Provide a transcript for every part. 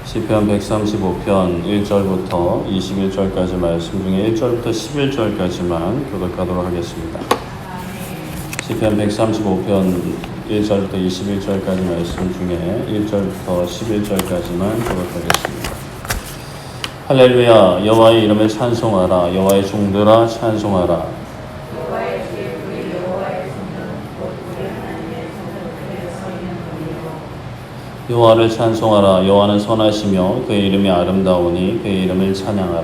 시편 135편 1절부터 21절까지 말씀 중에 1절부터 11절까지만 교독하도록 하겠습니다. 시편 135편 1절부터 21절까지 말씀 중에 1절부터 11절까지만 교독하겠습니다. 할렐루야. 여호와의 이름을 찬송하라. 여호와의 종들아 찬송하라. 여호와를 찬송하라. 여호와는 선하시며 그의 이름이 아름다우니 그의 이름을 찬양하라.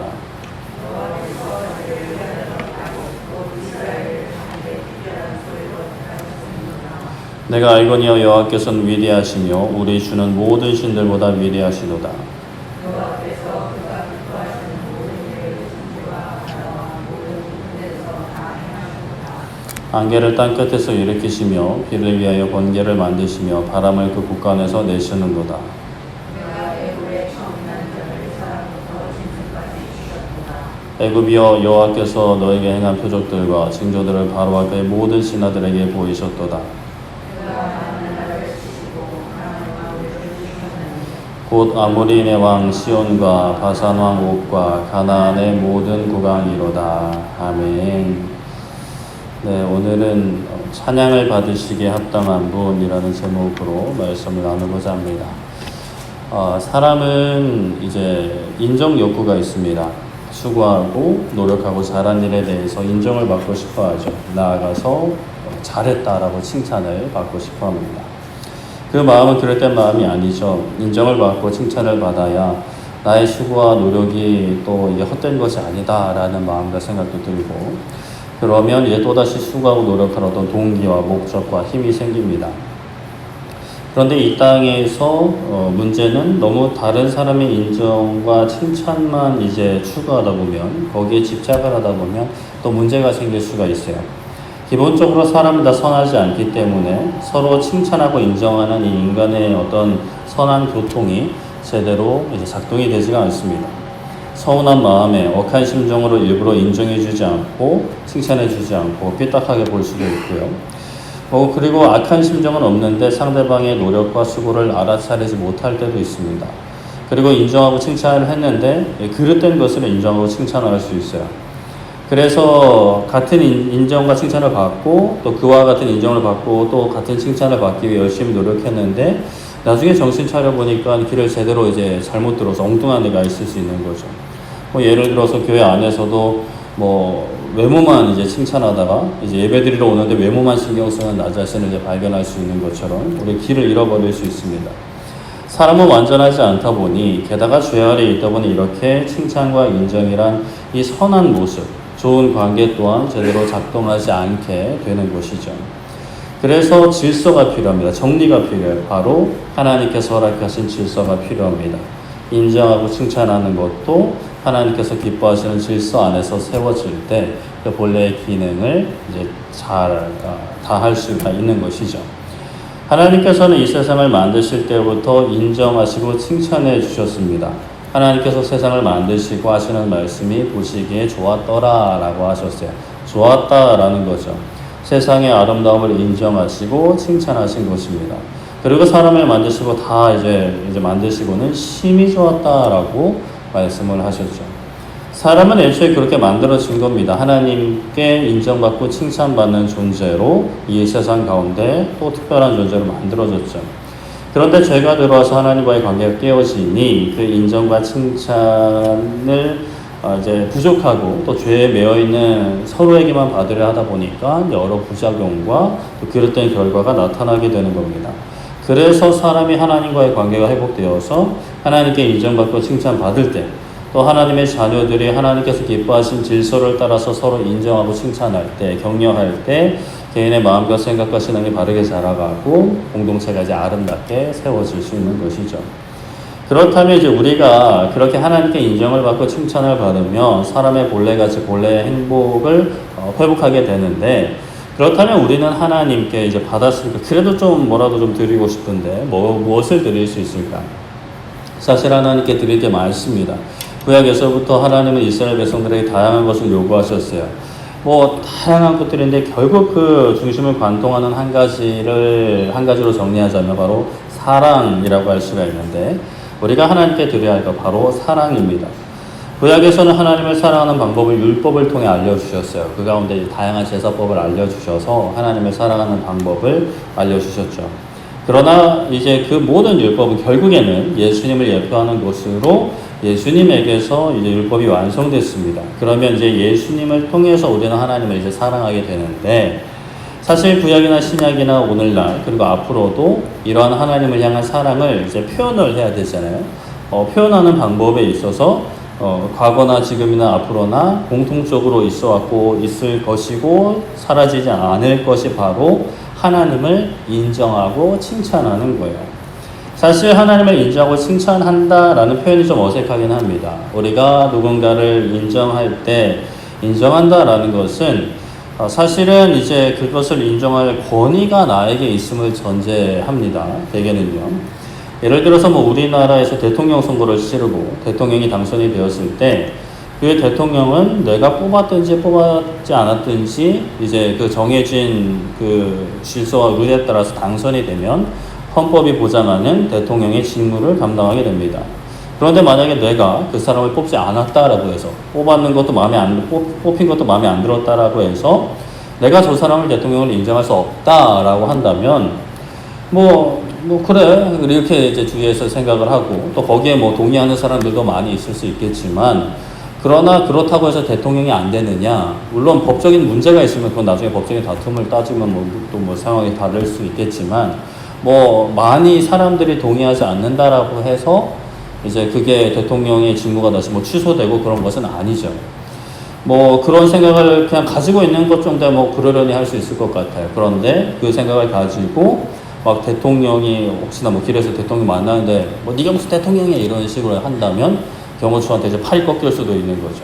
내가 알거니와 여호와께서는 위대하시며 우리 주는 모든 신들보다 위대하시도다. 안개를 땅끝에서 일으키시며 비를 위하여 번개를 만드시며 바람을 그 곳간에서 내시는도다. 애굽이여 여호와께서 너에게 행한 표적들과 징조들을 바로와 그의 모든 신하들에게 보이셨도다. 곧 아모리인의 왕 시온과 바산 왕 옥과 가나안의 모든 국왕이로다. 아멘. 네, 오늘은 찬양을 받으시기에 합당한 분이라는 제목으로 말씀을 나누고자 합니다. 사람은 이제 인정 욕구가 있습니다. 수고하고 노력하고 잘한 일에 대해서 인정을 받고 싶어 하죠. 나아가서 잘했다라고 칭찬을 받고 싶어 합니다. 그 마음은 그럴된 마음이 아니죠. 인정을 받고 칭찬을 받아야 나의 수고와 노력이 또 이게 헛된 것이 아니다라는 마음과 생각도 들고, 그러면 이제 또다시 수고하고 노력하는 어떤 동기와 목적과 힘이 생깁니다. 그런데 이 땅에서 문제는 너무 다른 사람의 인정과 칭찬만 이제 추구하다 보면, 거기에 집착을 하다 보면 또 문제가 생길 수가 있어요. 기본적으로 사람은 다 선하지 않기 때문에 서로 칭찬하고 인정하는 이 인간의 어떤 선한 교통이 제대로 이제 작동이 되지가 않습니다. 서운한 마음에 억한 심정으로 일부러 인정해주지 않고 칭찬해주지 않고 삐딱하게 볼 수도 있고요. 그리고 악한 심정은 없는데 상대방의 노력과 수고를 알아차리지 못할 때도 있습니다. 그리고 인정하고 칭찬을 했는데 그릇된 것을 인정하고 칭찬을 할 수 있어요. 그래서 같은 인정과 칭찬을 받고 또 그와 같은 인정을 받고 또 같은 칭찬을 받기 위해 열심히 노력했는데 나중에 정신 차려보니까 길을 제대로 이제 잘못 들어서 엉뚱한 데가 있을 수 있는 거죠. 예를 들어서 교회 안에서도 외모만 이제 칭찬하다가 이제 예배드리러 오는데 외모만 신경 쓰는 나 자신을 이제 발견할 수 있는 것처럼 우리 길을 잃어버릴 수 있습니다. 사람은 완전하지 않다 보니, 게다가 죄 아래 있다 보니 이렇게 칭찬과 인정이란 이 선한 모습, 좋은 관계 또한 제대로 작동하지 않게 되는 것이죠. 그래서 질서가 필요합니다. 정리가 필요해요. 바로 하나님께서 허락하신 질서가 필요합니다. 인정하고 칭찬하는 것도 하나님께서 기뻐하시는 질서 안에서 세워질 때 그 본래의 기능을 이제 잘 다할 수가 있는 것이죠. 하나님께서는 이 세상을 만드실 때부터 인정하시고 칭찬해 주셨습니다. 하나님께서 세상을 만드시고 하시는 말씀이 보시기에 좋았더라라고 하셨어요. 좋았다라는 거죠. 세상의 아름다움을 인정하시고 칭찬하신 것입니다. 그리고 사람을 만드시고 다 이제 만드시고는 심히 좋았다라고 말씀을 하셨죠. 사람은 애초에 그렇게 만들어진 겁니다. 하나님께 인정받고 칭찬받는 존재로 이 세상 가운데 또 특별한 존재로 만들어졌죠. 그런데 죄가 들어와서 하나님과의 관계가 깨어지니 그 인정과 칭찬을 이제 부족하고 또 죄에 매여 있는 서로에게만 받으려 하다 보니까 여러 부작용과 또 그릇된 결과가 나타나게 되는 겁니다. 그래서 사람이 하나님과의 관계가 회복되어서 하나님께 인정받고 칭찬받을 때, 또 하나님의 자녀들이 하나님께서 기뻐하신 질서를 따라서 서로 인정하고 칭찬할 때, 격려할 때 개인의 마음과 생각과 신앙이 바르게 자라가고 공동체가 이제 아름답게 세워질 수 있는 것이죠. 그렇다면 이제 우리가 그렇게 하나님께 인정을 받고 칭찬을 받으면 사람의 본래의 행복을 회복하게 되는데, 그렇다면 우리는 하나님께 이제 받았으니까 그래도 좀 뭐라도 좀 드리고 싶은데 무엇을 드릴 수 있을까? 사실 하나님께 드릴 게 많습니다. 구약에서부터 하나님은 이스라엘 백성들에게 다양한 것을 요구하셨어요. 다양한 것들인데 결국 그 중심을 관통하는 한 가지로 정리하자면 바로 사랑이라고 할 수가 있는데, 우리가 하나님께 드려야 할 것 바로 사랑입니다. 구약에서는 하나님을 사랑하는 방법을 율법을 통해 알려주셨어요. 그 가운데 다양한 제사법을 알려주셔서 하나님을 사랑하는 방법을 알려주셨죠. 그러나 이제 그 모든 율법은 결국에는 예수님을 예표하는 것으로 예수님에게서 이제 율법이 완성됐습니다. 그러면 이제 예수님을 통해서 우리는 하나님을 이제 사랑하게 되는데, 사실 구약이나 신약이나 오늘날 그리고 앞으로도 이러한 하나님을 향한 사랑을 이제 표현을 해야 되잖아요. 표현하는 방법에 있어서 과거나 지금이나 앞으로나 공통적으로 있어 왔고 있을 것이고 사라지지 않을 것이 바로 하나님을 인정하고 칭찬하는 거예요. 사실 하나님을 인정하고 칭찬한다라는 표현이 좀 어색하긴 합니다. 우리가 누군가를 인정할 때 인정한다라는 것은 사실은 이제 그것을 인정할 권위가 나에게 있음을 전제합니다. 대개는요. 예를 들어서 뭐 우리나라에서 대통령 선거를 치르고 대통령이 당선이 되었을 때 그 대통령은 내가 뽑았든지 뽑았지 않았든지 이제 그 정해진 그 질서와 룰에 따라서 당선이 되면 헌법이 보장하는 대통령의 직무를 감당하게 됩니다. 그런데 만약에 내가 그 사람을 뽑지 않았다라고 해서 뽑았는 것도 뽑힌 것도 마음에 안 들었다라고 해서 내가 저 사람을 대통령을 인정할 수 없다라고 한다면 그래 이렇게 이제 주위에서 생각을 하고 또 거기에 뭐 동의하는 사람들도 많이 있을 수 있겠지만, 그러나 그렇다고 해서 대통령이 안 되느냐? 물론 법적인 문제가 있으면 그건 나중에 법적인 다툼을 따지면 또 상황이 다를 수 있겠지만, 많이 사람들이 동의하지 않는다라고 해서 이제 그게 대통령의 직무가 다시 취소되고 그런 것은 아니죠. 그런 생각을 그냥 가지고 있는 것 정도야 그러려니 할 수 있을 것 같아요. 그런데 그 생각을 가지고 막 대통령이 혹시나 길에서 대통령 만나는데 네가 무슨 대통령이야 이런 식으로 한다면 경호처한테 이제 팔이 꺾일 수도 있는 거죠.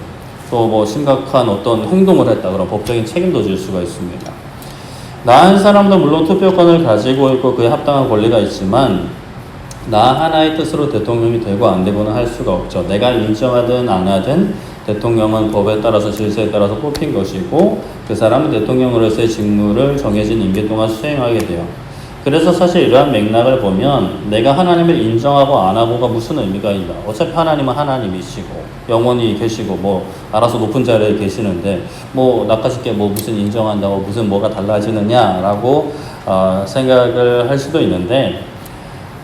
또 심각한 어떤 행동을 했다 그럼 법적인 책임도 질 수가 있습니다. 나 한 사람도 물론 투표권을 가지고 있고 그에 합당한 권리가 있지만 나 하나의 뜻으로 대통령이 되고 안 되고는 할 수가 없죠. 내가 인정하든 안 하든 대통령은 법에 따라서 질서에 따라서 뽑힌 것이고 그 사람은 대통령으로서의 직무를 정해진 임기 동안 수행하게 돼요. 그래서 사실 이러한 맥락을 보면 내가 하나님을 인정하고 안 하고가 무슨 의미가 있나. 어차피 하나님은 하나님이시고 영원히 계시고 알아서 높은 자리에 계시는데 나까짓게 무슨 인정한다고 무슨 뭐가 달라지느냐라고 생각을 할 수도 있는데,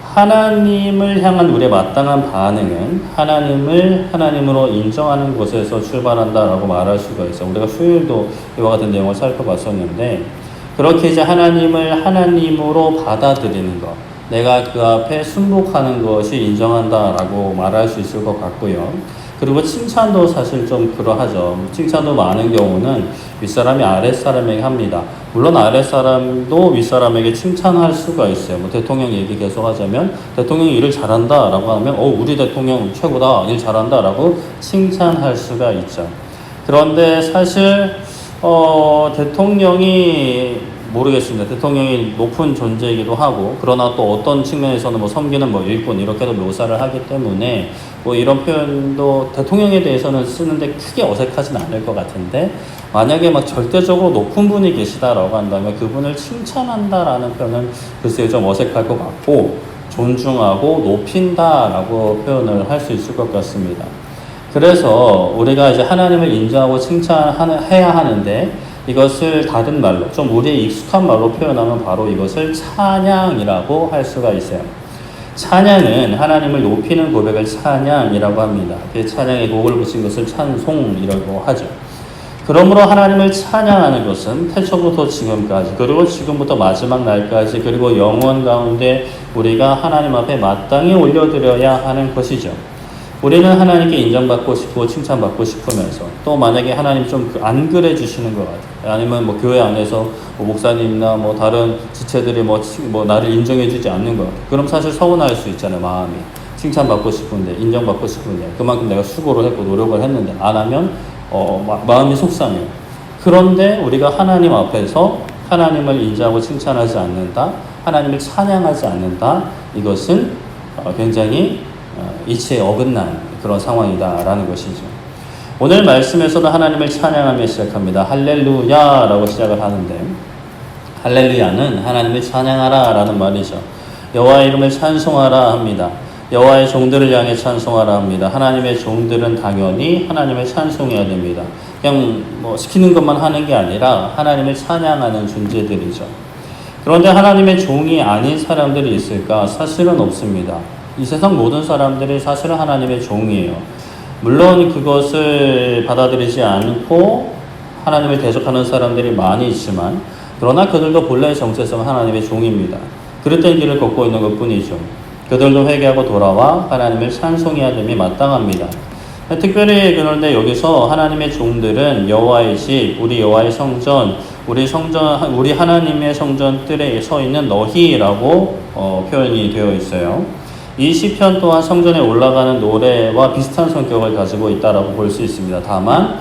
하나님을 향한 우리의 마땅한 반응은 하나님을 하나님으로 인정하는 곳에서 출발한다라고 말할 수가 있어요. 우리가 수요일도 이와 같은 내용을 살펴봤었는데, 그렇게 이제 하나님을 하나님으로 받아들이는 것, 내가 그 앞에 순복하는 것이 인정한다라고 말할 수 있을 것 같고요. 그리고 칭찬도 사실 좀 그러하죠. 칭찬도 많은 경우는 윗사람이 아랫사람에게 합니다. 물론 아랫사람도 윗사람에게 칭찬할 수가 있어요. 대통령 얘기 계속 하자면 대통령이 일을 잘한다 라고 하면 우리 대통령 최고다, 일 잘한다 라고 칭찬할 수가 있죠. 그런데 사실 대통령이 모르겠습니다. 대통령이 높은 존재이기도 하고, 그러나 또 어떤 측면에서는 섬기는 일꾼 이렇게도 묘사를 하기 때문에 이런 표현도 대통령에 대해서는 쓰는데 크게 어색하진 않을 것 같은데, 만약에 절대적으로 높은 분이 계시다라고 한다면 그분을 칭찬한다라는 표현은 글쎄요 좀 어색할 것 같고, 존중하고 높인다라고 표현을 할 수 있을 것 같습니다. 그래서 우리가 이제 하나님을 인정하고 칭찬해야 하는데, 이것을 다른 말로 좀 우리의 익숙한 말로 표현하면 바로 이것을 찬양이라고 할 수가 있어요. 찬양은 하나님을 높이는 고백을 찬양이라고 합니다. 그 찬양의 곡을 붙인 것을 찬송이라고 하죠. 그러므로 하나님을 찬양하는 것은 태초부터 지금까지, 그리고 지금부터 마지막 날까지, 그리고 영원 가운데 우리가 하나님 앞에 마땅히 올려드려야 하는 것이죠. 우리는 하나님께 인정받고 싶고 칭찬받고 싶으면서 또 만약에 하나님 좀 안 그래 주시는 것 같아요. 아니면 교회 안에서 목사님이나 다른 지체들이 나를 인정해 주지 않는 것 같아요. 그럼 사실 서운할 수 있잖아요. 마음이. 칭찬받고 싶은데, 인정받고 싶은데, 그만큼 내가 수고를 했고 노력을 했는데 안 하면 마음이 속상해요. 그런데 우리가 하나님 앞에서 하나님을 인정하고 칭찬하지 않는다, 하나님을 찬양하지 않는다, 이것은 굉장히 이치에 어긋난 그런 상황이다라는 것이죠. 오늘 말씀에서도 하나님을 찬양하며 시작합니다. 할렐루야라고 시작을 하는데, 할렐루야는 하나님을 찬양하라 라는 말이죠. 여호와의 이름을 찬송하라 합니다. 여호와의 종들을 향해 찬송하라 합니다. 하나님의 종들은 당연히 하나님을 찬송해야 됩니다. 그냥 뭐 시키는 것만 하는 게 아니라 하나님을 찬양하는 존재들이죠. 그런데 하나님의 종이 아닌 사람들이 있을까? 사실은 없습니다. 이 세상 모든 사람들이 사실은 하나님의 종이에요. 물론 그것을 받아들이지 않고 하나님을 대적하는 사람들이 많이 있지만, 그러나 그들도 본래의 정체성은 하나님의 종입니다. 그릇된 길을 걷고 있는 것 뿐이죠. 그들도 회개하고 돌아와 하나님을 찬송해야 됨이 마땅합니다. 특별히 그런데 여기서 하나님의 종들은 여호와의 집, 우리 여호와의 성전, 우리 하나님의 성전 뜰에 서 있는 너희라고 표현이 되어 있어요. 이 시편 또한 성전에 올라가는 노래와 비슷한 성격을 가지고 있다라고 볼 수 있습니다. 다만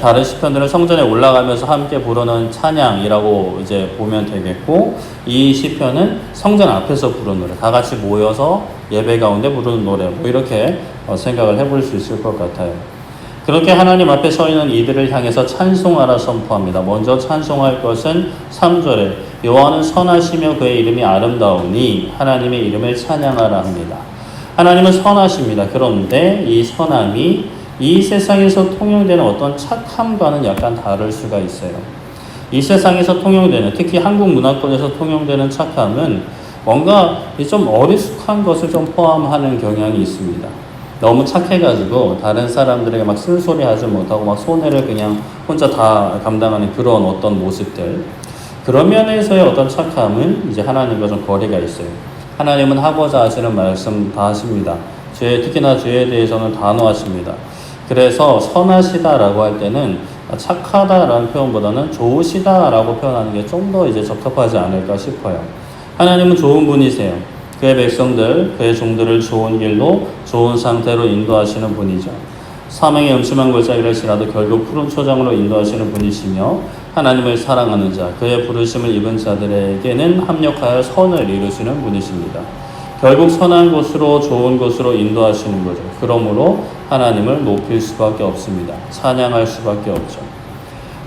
다른 시편들은 성전에 올라가면서 함께 부르는 찬양이라고 이제 보면 되겠고, 이 시편은 성전 앞에서 부르는 노래, 다 같이 모여서 예배 가운데 부르는 노래, 뭐 이렇게 생각을 해볼 수 있을 것 같아요. 그렇게 하나님 앞에 서 있는 이들을 향해서 찬송하라 선포합니다. 먼저 찬송할 것은 3절에 여호와는 선하시며 그의 이름이 아름다우니 하나님의 이름을 찬양하라 합니다. 하나님은 선하십니다. 그런데 이 선함이 이 세상에서 통용되는 어떤 착함과는 약간 다를 수가 있어요. 이 세상에서 통용되는, 특히 한국 문화권에서 통용되는 착함은 뭔가 좀 어리숙한 것을 좀 포함하는 경향이 있습니다. 너무 착해가지고 다른 사람들에게 막 쓴소리 하지 못하고 막 손해를 그냥 혼자 다 감당하는 그런 어떤 모습들. 그런 면에서의 어떤 착함은 이제 하나님과 좀 거리가 있어요. 하나님은 하고자 하시는 말씀 다 하십니다. 특히나 죄에 대해서는 단호하십니다. 그래서 선하시다라고 할 때는 착하다라는 표현보다는 좋으시다라고 표현하는 게 좀 더 이제 적합하지 않을까 싶어요. 하나님은 좋은 분이세요. 그의 백성들, 그의 종들을 좋은 길로, 좋은 상태로 인도하시는 분이죠. 사망의 음침한 골짜기를 지나도 결국 푸른 초장으로 인도하시는 분이시며, 하나님을 사랑하는 자, 그의 부르심을 입은 자들에게는 합력하여 선을 이루시는 분이십니다. 결국 선한 곳으로, 좋은 곳으로 인도하시는 거죠. 그러므로 하나님을 높일 수밖에 없습니다. 찬양할 수밖에 없죠.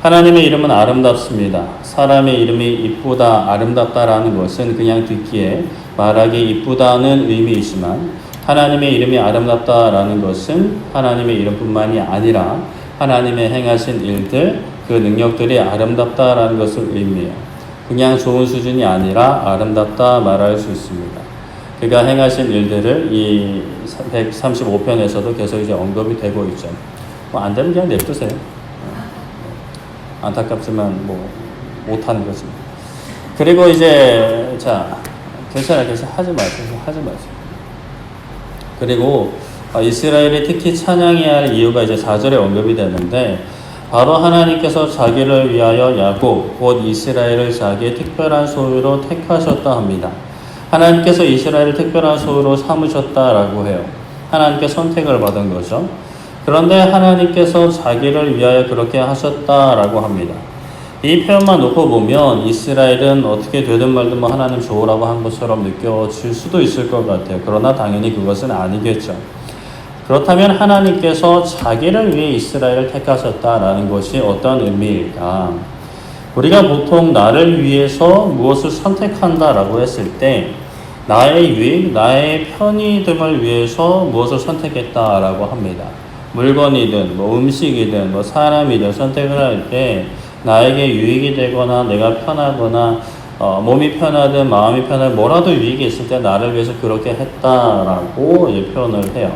하나님의 이름은 아름답습니다. 사람의 이름이 이쁘다, 아름답다라는 것은 그냥 듣기에 말하기 이쁘다는 의미이지만, 하나님의 이름이 아름답다라는 것은 하나님의 이름뿐만이 아니라 하나님의 행하신 일들, 그 능력들이 아름답다라는 것을 의미해요. 그냥 좋은 수준이 아니라 아름답다 말할 수 있습니다. 그가 행하신 일들을 이 135편에서도 계속 이제 언급이 되고 있죠. 뭐 안 되면 그냥 냅두세요. 안타깝지만 뭐 못하는 거지. 그리고 이제 괜찮아요. 하지 마세요. 그리고 이스라엘이 특히 찬양해야 할 이유가 이제 4절에 언급이 되는데, 바로 하나님께서 자기를 위하여 야곱 곧 이스라엘을 자기의 특별한 소유로 택하셨다 합니다. 하나님께서 이스라엘을 특별한 소유로 삼으셨다라고 해요. 하나님께 선택을 받은 거죠. 그런데 하나님께서 자기를 위하여 그렇게 하셨다라고 합니다. 이 표현만 놓고 보면 이스라엘은 어떻게 되든 말든 뭐 하나님 좋으라고 한 것처럼 느껴질 수도 있을 것 같아요. 그러나 당연히 그것은 아니겠죠. 그렇다면 하나님께서 자기를 위해 이스라엘을 택하셨다라는 것이 어떤 의미일까? 우리가 보통 나를 위해서 무엇을 선택한다라고 했을 때 나의 유익, 나의 편의됨을 위해서 무엇을 선택했다라고 합니다. 물건이든 뭐 음식이든 뭐 사람이든 선택을 할 때 나에게 유익이 되거나 내가 편하거나 몸이 편하든 마음이 편하든 뭐라도 유익이 있을 때 나를 위해서 그렇게 했다라고 표현을 해요.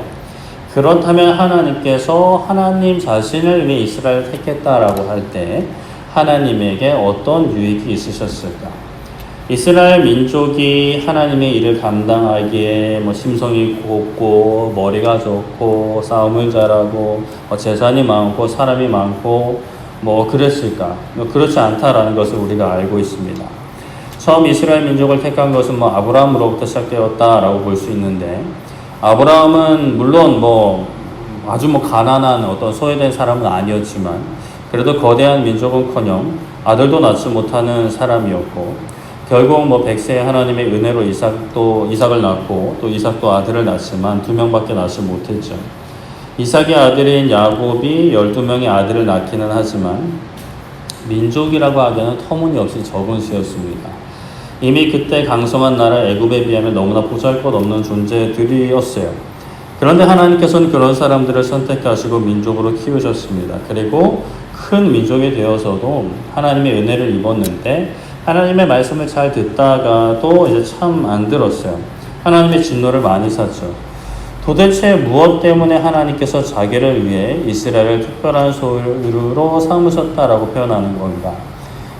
그렇다면 하나님께서 하나님 자신을 위해 이스라엘을 택했다라고 할 때 하나님에게 어떤 유익이 있으셨을까? 이스라엘 민족이 하나님의 일을 감당하기에 뭐 심성이 곱고 머리가 좋고 싸움을 잘하고 재산이 많고 사람이 많고 뭐 그랬을까? 그렇지 않다라는 것을 우리가 알고 있습니다. 처음 이스라엘 민족을 택한 것은 뭐 아브라함으로부터 시작되었다라고 볼 수 있는데, 아브라함은 물론 뭐 아주 뭐 가난한 어떤 소외된 사람은 아니었지만 그래도 거대한 민족은커녕 아들도 낳지 못하는 사람이었고, 결국 뭐 100세의 하나님의 은혜로 이삭을 낳고 또 이삭도 아들을 낳지만 2명밖에 낳지 못했죠. 이삭의 아들인 야곱이 12명의 아들을 낳기는 하지만 민족이라고 하기에는 터무니없이 적은 수였습니다. 이미 그때 강성한 나라 애굽에 비하면 너무나 보잘것없는 존재들이었어요. 그런데 하나님께서는 그런 사람들을 선택하시고 민족으로 키우셨습니다. 그리고 큰 민족이 되어서도 하나님의 은혜를 입었는데 하나님의 말씀을 잘 듣다가 또 이제 참 안 들었어요. 하나님의 진노를 많이 샀죠. 도대체 무엇 때문에 하나님께서 자기를 위해 이스라엘을 특별한 소유로 삼으셨다라고 표현하는 건가?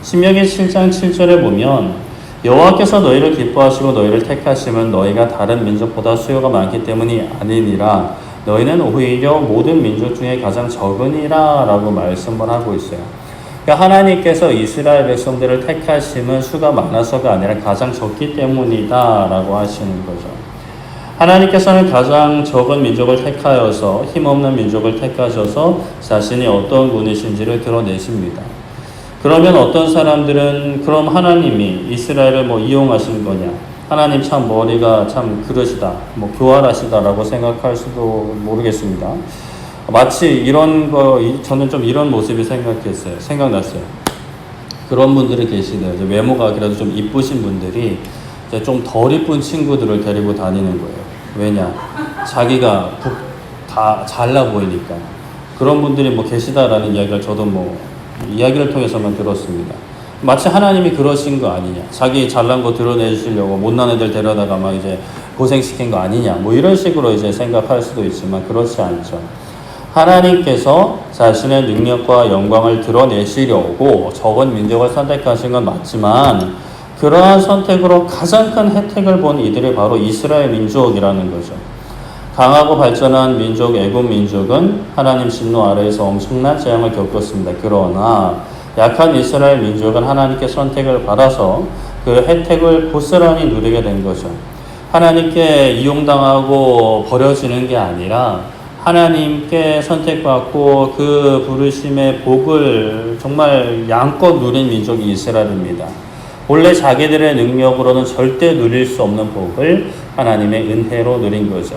신명기 7장 7절에 보면 여호와께서 너희를 기뻐하시고 너희를 택하시면 너희가 다른 민족보다 수요가 많기 때문이 아니니라. 너희는 오히려 모든 민족 중에 가장 적으니라 라고 말씀을 하고 있어요. 그러니까 하나님께서 이스라엘 백성들을 택하심은 수가 많아서가 아니라 가장 적기 때문이다 라고 하시는 거죠. 하나님께서는 가장 적은 민족을 택하여서 힘없는 민족을 택하셔서 자신이 어떤 분이신지를 드러내십니다. 그러면 어떤 사람들은 그럼 하나님이 이스라엘을 이용하신 거냐? 하나님 참 머리가 참 그러시다, 교활하시다라고 생각할 수도 모르겠습니다. 마치 이런 저는 좀 이런 모습이 생각났어요. 그런 분들이 계시네요. 외모가 그래도 좀 이쁘신 분들이 이제 좀 덜 이쁜 친구들을 데리고 다니는 거예요. 왜냐? 자기가 다 잘나 보이니까. 그런 분들이 계시다라는 이야기를 저도 이야기를 통해서만 들었습니다. 마치 하나님이 그러신 거 아니냐. 자기 잘난 거 드러내주시려고 못난 애들 데려다가 이제 고생시킨 거 아니냐. 이런 식으로 이제 생각할 수도 있지만 그렇지 않죠. 하나님께서 자신의 능력과 영광을 드러내시려고 적은 민족을 선택하신 건 맞지만 그러한 선택으로 가장 큰 혜택을 본 이들이 바로 이스라엘 민족이라는 거죠. 강하고 발전한 민족 애굽 민족은 하나님 진노 아래에서 엄청난 재앙을 겪었습니다. 그러나 약한 이스라엘 민족은 하나님께 선택을 받아서 그 혜택을 고스란히 누리게 된 거죠. 하나님께 이용당하고 버려지는 게 아니라 하나님께 선택받고 그 부르심의 복을 정말 양껏 누린 민족이 이스라엘입니다. 본래 자기들의 능력으로는 절대 누릴 수 없는 복을 하나님의 은혜로 누린 거죠.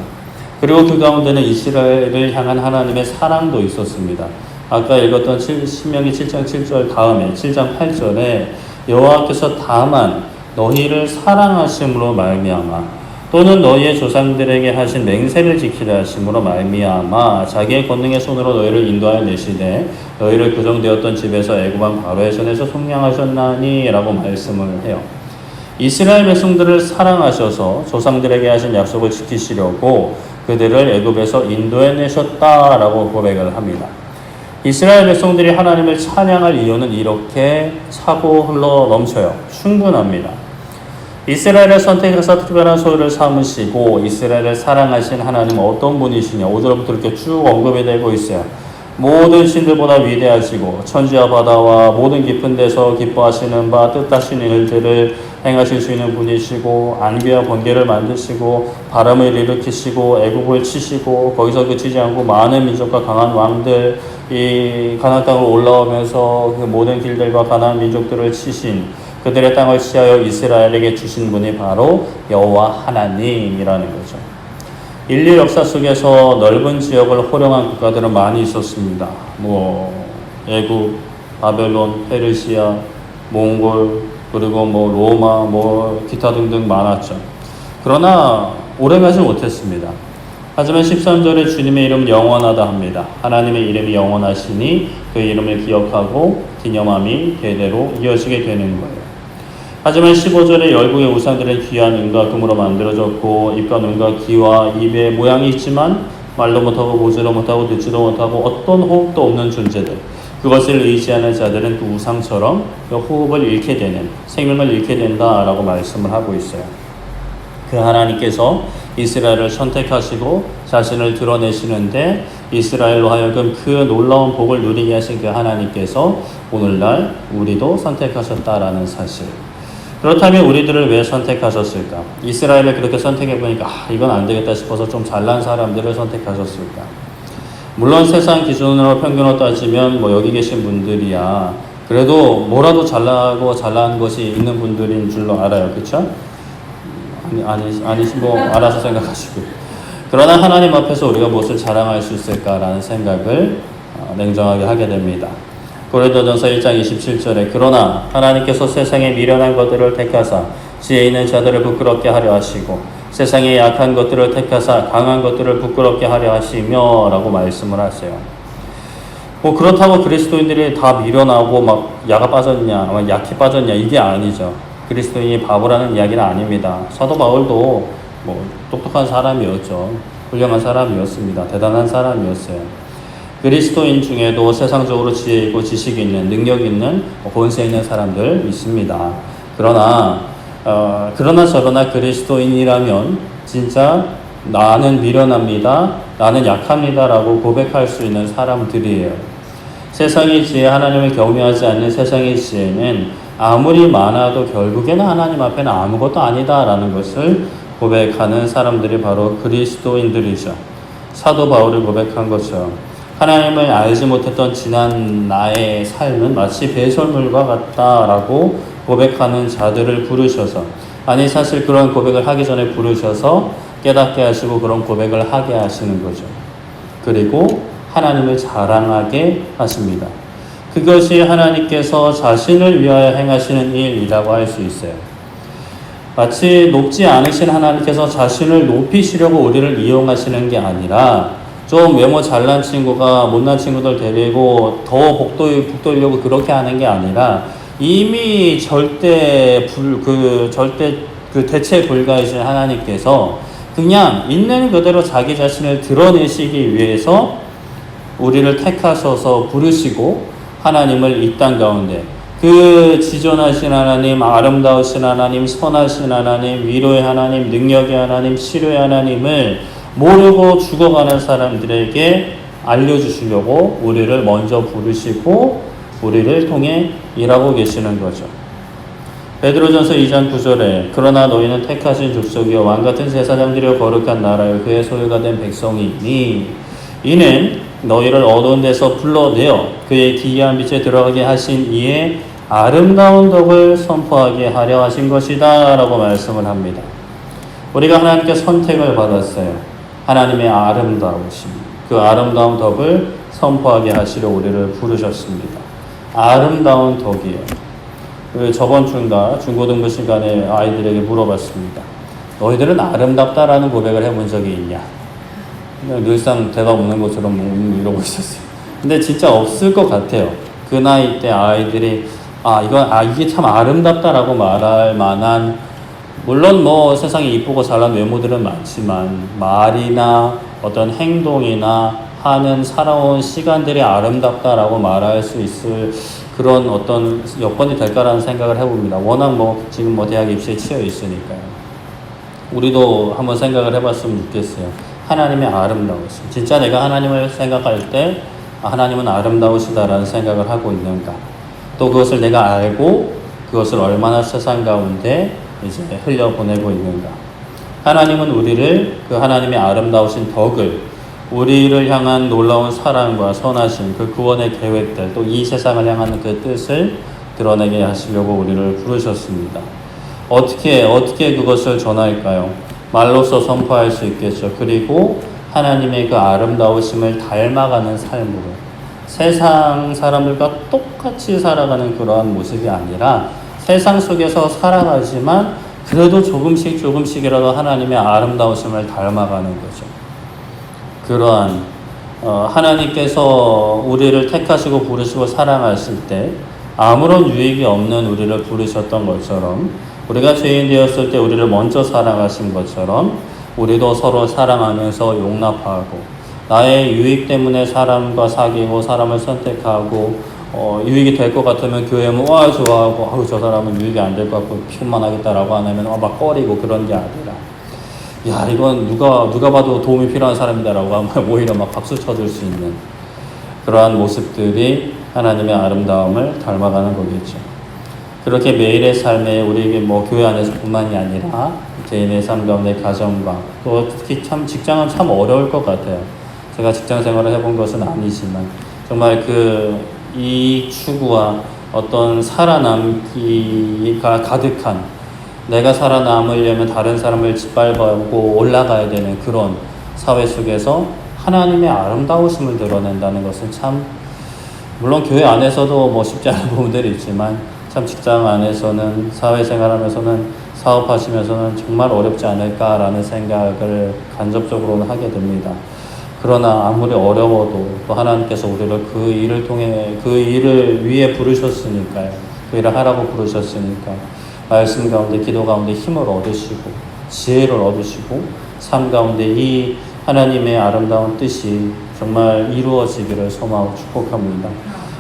그리고 그 가운데는 이스라엘을 향한 하나님의 사랑도 있었습니다. 아까 읽었던 신명기 7장 7절 다음에 7장 8절에 여호와께서 다만 너희를 사랑하심으로 말미암아 또는 너희의 조상들에게 하신 맹세를 지키려 하심으로 말미암아 자기의 권능의 손으로 너희를 인도하여 내시되 너희를 교정되었던 집에서 애굽 왕 바로의 손에서 속량하셨나니 라고 말씀을 해요. 이스라엘 백성들을 사랑하셔서 조상들에게 하신 약속을 지키시려고 그들을 애굽에서 인도해내셨다라고 고백을 합니다. 이스라엘 백성들이 하나님을 찬양할 이유는 이렇게 차고 흘러 넘쳐요. 충분합니다. 이스라엘을 선택해서 특별한 소유를 삼으시고 이스라엘을 사랑하신 하나님은 어떤 분이시냐. 5절부터 이렇게 쭉 언급이 되고 있어요. 모든 신들보다 위대하시고 천지와 바다와 모든 깊은 데서 기뻐하시는 바 뜻하신 일들을 행하실 수 있는 분이시고 안개와 번개를 만드시고 바람을 일으키시고 애굽을 치시고 거기서 그치지 않고 많은 민족과 강한 왕들 이 가나안 땅으로 올라오면서 그 모든 길들과 가나안 민족들을 치신 그들의 땅을 취하여 이스라엘에게 주신 분이 바로 여호와 하나님이라는 거죠. 인류 역사 속에서 넓은 지역을 호령한 국가들은 많이 있었습니다. 애굽, 바벨론, 페르시아, 몽골, 그리고 로마, 기타 등등 많았죠. 그러나 오래가지 못했습니다. 하지만 13절에 주님의 이름은 영원하다 합니다. 하나님의 이름이 영원하시니 그 이름을 기억하고 기념함이 대대로 이어지게 되는 거예요. 하지만 15절에 열국의 우상들은 귀한 은과 금으로 만들어졌고 입과 눈과 귀와 입의 모양이 있지만 말도 못하고 보지도 못하고 듣지도 못하고 어떤 호흡도 없는 존재들, 그것을 의지하는 자들은 그 우상처럼 호흡을 잃게 되는, 생명을 잃게 된다라고 말씀을 하고 있어요. 그 하나님께서 이스라엘을 선택하시고 자신을 드러내시는데 이스라엘로 하여금 그 놀라운 복을 누리게 하신 그 하나님께서 오늘날 우리도 선택하셨다라는 사실. 그렇다면 우리들을 왜 선택하셨을까? 이스라엘을 그렇게 선택해보니까 이건 안 되겠다 싶어서 좀 잘난 사람들을 선택하셨을까? 물론 세상 기준으로 평균으로 따지면 여기 계신 분들이야 그래도 뭐라도 잘나고 잘난 것이 있는 분들인 줄로 알아요. 그렇죠? 알아서 생각하시고. 그러나 하나님 앞에서 우리가 무엇을 자랑할 수 있을까라는 생각을 냉정하게 하게 됩니다. 고린도전서 1장 27절에 그러나 하나님께서 세상에 미련한 것들을 택하사 지혜 있는 자들을 부끄럽게 하려 하시고 세상의 약한 것들을 택하사 강한 것들을 부끄럽게 하려 하시며 라고 말씀을 하세요. 뭐 그렇다고 그리스도인들이 다 미련하고 막 야가 빠졌냐, 약해 빠졌냐 이게 아니죠. 그리스도인이 바보라는 이야기는 아닙니다. 사도 바울도 뭐 똑똑한 사람이었죠. 훌륭한 사람이었습니다. 대단한 사람이었어요. 그리스도인 중에도 세상적으로 지혜 있고 지식 있는 능력 있는 권세 있는 사람들 있습니다. 그러나 저러나 그리스도인이라면 진짜 나는 미련합니다. 나는 약합니다라고 고백할 수 있는 사람들이에요. 세상의 지혜, 하나님을 경외하지 않는 세상의 지혜는 아무리 많아도 결국에는 하나님 앞에는 아무것도 아니다라는 것을 고백하는 사람들이 바로 그리스도인들이죠. 사도 바울이 고백한 것처럼 하나님을 알지 못했던 지난 나의 삶은 마치 배설물과 같다라고 고백하는 자들을 부르셔서, 아니 사실 그런 고백을 하기 전에 부르셔서 깨닫게 하시고 그런 고백을 하게 하시는 거죠. 그리고 하나님을 자랑하게 하십니다. 그것이 하나님께서 자신을 위하여 행하시는 일이라고 할 수 있어요. 마치 높지 않으신 하나님께서 자신을 높이시려고 우리를 이용하시는 게 아니라 좀 외모 잘난 친구가 못난 친구들 데리고 더 북돋으려고 그렇게 하는 게 아니라 이미 절대 대체 불가이신 하나님께서 그냥 있는 그대로 자기 자신을 드러내시기 위해서 우리를 택하셔서 부르시고 하나님을 이 땅 가운데 그 지존하신 하나님, 아름다우신 하나님, 선하신 하나님, 위로의 하나님, 능력의 하나님, 치료의 하나님을 모르고 죽어가는 사람들에게 알려주시려고 우리를 먼저 부르시고 우리를 통해 일하고 계시는 거죠. 베드로전서 2장 9절에 그러나 너희는 택하신 족속이요 왕같은 제사장들이여 거룩한 나라요 그의 소유가 된 백성이니 이는 너희를 어두운 데서 불러내어 그의 기이한 빛에 들어가게 하신 이의 아름다운 덕을 선포하게 하려 하신 것이다 라고 말씀을 합니다. 우리가 하나님께 선택을 받았어요. 하나님의 아름다우심, 그 아름다운 덕을 선포하게 하시려 우리를 부르셨습니다. 아름다운 덕이에요. 저번 주인가 중고등부 시간에 아이들에게 물어봤습니다. 너희들은 아름답다라는 고백을 해본 적이 있냐? 늘상 대답 없는 것처럼 이러고 있었어요. 근데 진짜 없을 것 같아요. 그 나이 때 아이들이 이게 참 아름답다라고 말할 만한, 물론 뭐 세상에 이쁘고 잘난 외모들은 많지만 말이나 어떤 행동이나 하는 살아온 시간들이 아름답다라고 말할 수 있을 그런 어떤 여건이 될까라는 생각을 해봅니다. 워낙 지금 대학 입시에 치여 있으니까요. 우리도 한번 생각을 해봤으면 좋겠어요. 하나님의 아름다우심. 진짜 내가 하나님을 생각할 때 하나님은 아름다우시다라는 생각을 하고 있는가? 또 그것을 내가 알고 그것을 얼마나 세상 가운데 이제 흘려보내고 있는가? 하나님은 우리를 그 하나님의 아름다우신 덕을, 우리를 향한 놀라운 사랑과 선하심, 그 구원의 계획들, 또 이 세상을 향하는 그 뜻을 드러내게 하시려고 우리를 부르셨습니다. 어떻게 그것을 전할까요? 말로써 선포할 수 있겠죠. 그리고 하나님의 그 아름다우심을 닮아가는 삶으로 세상 사람들과 똑같이 살아가는 그러한 모습이 아니라 세상 속에서 살아가지만 그래도 조금씩이라도 하나님의 아름다우심을 닮아가는 거죠. 그러한 하나님께서 우리를 택하시고 부르시고 사랑하실 때 아무런 유익이 없는 우리를 부르셨던 것처럼, 우리가 죄인 되었을 때 우리를 먼저 사랑하신 것처럼 우리도 서로 사랑하면서 용납하고, 나의 유익 때문에 사람과 사귀고 사람을 선택하고 유익이 될 것 같으면 교회는 좋아하고 저 사람은 유익이 안 될 것 같고 피곤만 하겠다라고 하면 막 꺼리고 그런 게 아니라 이건 누가 봐도 도움이 필요한 사람이다라고 하면 오히려 막 박수 쳐줄 수 있는 그러한 모습들이 하나님의 아름다움을 닮아가는 거겠죠. 그렇게 매일의 삶에 우리에게 교회 안에서뿐만이 아니라 개인의 삶 가운데 가정과 또 특히 직장은 참 어려울 것 같아요. 제가 직장 생활을 해본 것은 아니지만 정말 이 추구와 어떤 살아남기가 가득한, 내가 살아남으려면 다른 사람을 짓밟고 올라가야 되는 그런 사회 속에서 하나님의 아름다우심을 드러낸다는 것은 참, 물론 교회 안에서도 쉽지 않은 부분들이 있지만 참 직장 안에서는, 사회생활 하면서는 사업하시면서는 정말 어렵지 않을까라는 생각을 간접적으로는 하게 됩니다. 그러나 아무리 어려워도 또 하나님께서 우리를 그 일을 통해 그 일을 위해 부르셨으니까요. 그 일을 하라고 부르셨으니까 말씀 가운데 기도 가운데 힘을 얻으시고 지혜를 얻으시고 삶 가운데 이 하나님의 아름다운 뜻이 정말 이루어지기를 소망하고 축복합니다.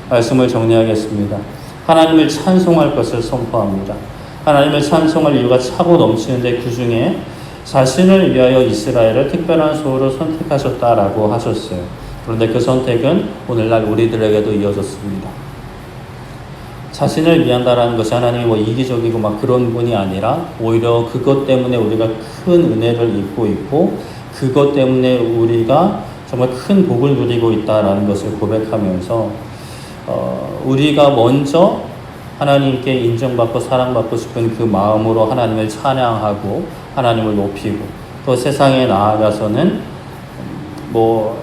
말씀을 정리하겠습니다. 하나님을 찬송할 것을 선포합니다. 하나님을 찬송할 이유가 차고 넘치는데 그 중에 자신을 위하여 이스라엘을 특별한 소유로 선택하셨다라고 하셨어요. 그런데 그 선택은 오늘날 우리들에게도 이어졌습니다. 자신을 위한다라는 것이 하나님이 뭐 이기적이고 막 그런 분이 아니라 오히려 그것 때문에 우리가 큰 은혜를 입고 있고 그것 때문에 우리가 정말 큰 복을 누리고 있다라는 것을 고백하면서 우리가 먼저 하나님께 인정받고 사랑받고 싶은 그 마음으로 하나님을 찬양하고 하나님을 높이고 또 세상에 나아가서는 뭐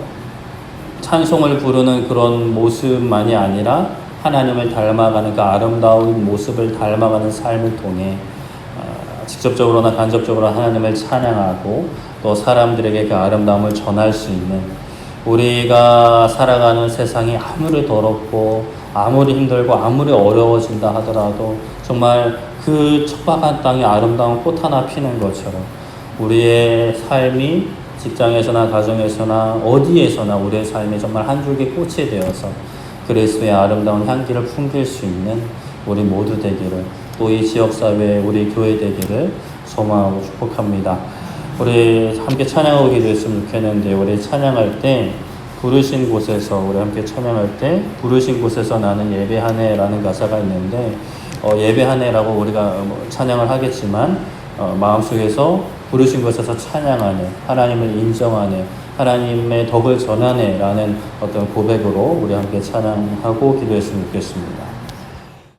찬송을 부르는 그런 모습만이 아니라 하나님을 닮아가는 그 아름다운 모습을 닮아가는 삶을 통해 직접적으로나 간접적으로 하나님을 찬양하고 또 사람들에게 그 아름다움을 전할 수 있는 우리가 살아가는 세상이 아무리 더럽고 아무리 힘들고 아무리 어려워진다 하더라도 정말 그 척박한 땅에 아름다운 꽃 하나 피는 것처럼 우리의 삶이 직장에서나 가정에서나 어디에서나 우리의 삶이 정말 한 줄기 꽃이 되어서 그리스도의 아름다운 향기를 풍길 수 있는 우리 모두 되기를 또 이 지역사회 우리 교회 되기를 소망하고 축복합니다. 우리 함께 찬양하고 기도했으면 좋겠는데 우리 찬양할 때 부르신 곳에서 우리 함께 찬양할 때 부르신 곳에서 나는 예배하네라는 가사가 있는데 예배하네라고 우리가 찬양을 하겠지만 마음속에서 부르신 곳에서 찬양하네 하나님을 인정하네 하나님의 덕을 전하네라는 어떤 고백으로 우리 함께 찬양하고 기도했으면 좋겠습니다.